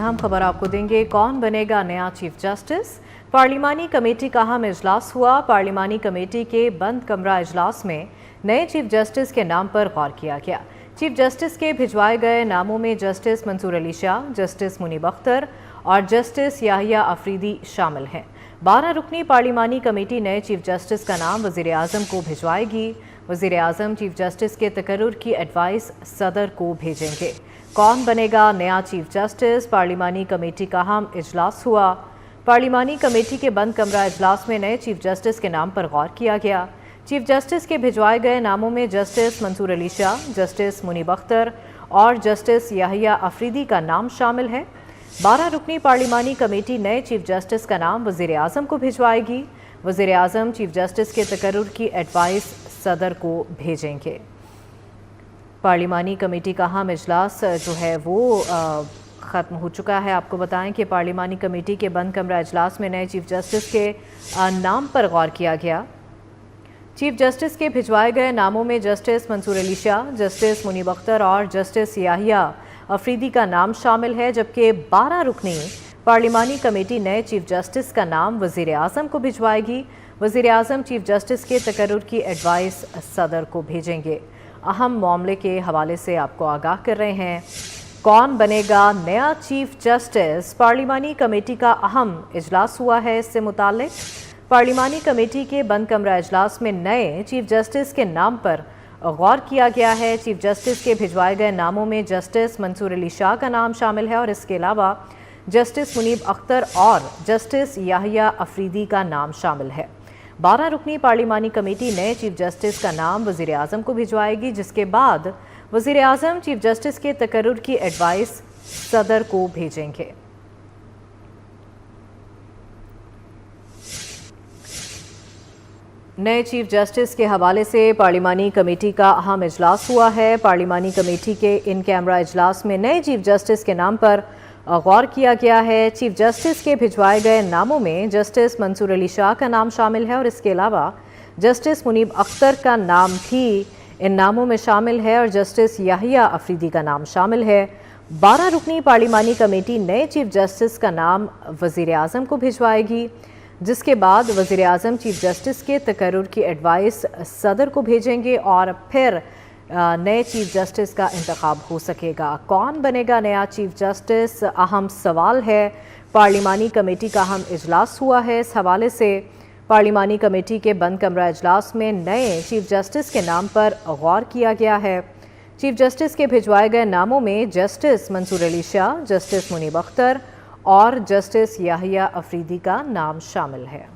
हम खबर आपको देंगे, कौन बनेगा नया चीफ जस्टिस। पार्लिमानी कमेटी का अहम इजलास हुआ। पार्लिमानी कमेटी के बंद कमरा इजलास में नए चीफ जस्टिस के नाम पर गौर किया गया। चीफ जस्टिस के भिजवाए गए नामों में जस्टिस मंसूर अली शाह, जस्टिस मुनीब अख्तर और जस्टिस याहिया अफरीदी शामिल हैं। 12 रुकनी पार्लिमानी कमेटी नए चीफ जस्टिस का नाम वज़ीर आज़म को भिजवाएगी। वज़ीर आज़म चीफ जस्टिस के तकर्रुर की एडवाइस सदर को भेजेंगे। कौन बनेगा नया चीफ जस्टिस? पार्लिमानी कमेटी का अहम इजलास हुआ। पार्लिमानी कमेटी के बंद कमरा इजलास में नए चीफ जस्टिस के नाम पर गौर किया गया। चीफ जस्टिस के भिजवाए गए नामों में जस्टिस मंसूर अली शाह, जस्टिस मुनीब अख्तर और जस्टिस याहिया अफरीदी का नाम शामिल है। 12 रुकनी पार्लिमानी कमेटी नए चीफ जस्टिस का नाम वज़ीर आज़म को भिजवाएगी। वज़ीर आज़म चीफ जस्टिस के तकर्रुर की एडवाइस सदर को भेजेंगे। पार्लिमानी कमेटी का अहम इजलास जो है वो ख़त्म हो चुका है। आपको बताएं कि पार्लिमानी कमेटी के बंद कमरा इजलास में नए चीफ जस्टिस के नाम पर गौर किया गया। चीफ जस्टिस के भिजवाए गए नामों में जस्टिस मंसूर अली शाह, जस्टिस मुनीब अख्तर और जस्टिस याहिया अफरीदी का नाम शामिल है, जबकि 12 रुकनी पार्लिमानी कमेटी नए चीफ जस्टिस का नाम वज़ीर आज़म को भिजवाएगी। वज़ीर आज़म चीफ जस्टिस के तकर्रुर की एडवाइस सदर को भेजेंगे। अहम मामले के हवाले से आपको आगाह कर रहे हैं, कौन बनेगा नया चीफ जस्टिस। पार्लिमानी कमेटी का अहम इजलास हुआ है। इससे मुताल्लिक पार्लिमानी कमेटी के बंद कमरा इजलास में नए चीफ जस्टिस के नाम पर गौर किया गया है। चीफ जस्टिस के भिजवाए गए नामों में जस्टिस मंसूर अली शाह का नाम शामिल है और इसके अलावा जस्टिस मुनीब अख्तर और जस्टिस याहिया अफरीदी का नाम शामिल है। 12 रुकनी पार्लिमानी कमेटी नए चीफ जस्टिस का नाम वज़ीर आज़म को भिजवाएगी, जिसके बाद वज़ीर आज़म चीफ जस्टिस के तकर्रुर की एडवाइस सदर को भेजेंगे। नए चीफ जस्टिस के हवाले से पार्लिमानी कमेटी का अहम इजलास हुआ है। पार्लिमानी कमेटी के इन कैमरा इजलास में नए चीफ जस्टिस के नाम पर गौर किया गया है। चीफ जस्टिस के भिजवाए गए नामों में जस्टिस मंसूर अली शाह का नाम शामिल है और इसके अलावा जस्टिस मुनीब अख्तर का नाम भी इन नामों में शामिल है और जस्टिस याहिया अफरीदी का नाम शामिल है। 12 रुकनी पार्लिमानी कमेटी नए चीफ जस्टिस का नाम वज़ीर आज़म को भिजवाएगी, जिसके बाद वज़ीर आज़म चीफ जस्टिस के तकर्रुर की एडवाइस सदर को भेजेंगे और फिर नए चीफ जस्टिस का इंतखाब हो सकेगा। कौन बनेगा नया चीफ जस्टिस, अहम सवाल है। पार्लिमानी कमेटी का अहम इजलास हुआ है। इस हवाले से पार्लिमानी कमेटी के बंद कमरा इजलास में नए चीफ जस्टिस के नाम पर गौर किया गया है। चीफ जस्टिस के भिजवाए गए नामों में जस्टिस मंसूर अली शाह, जस्टिस मुनीब अख्तर और जस्टिस याहिया अफरीदी का नाम शामिल है।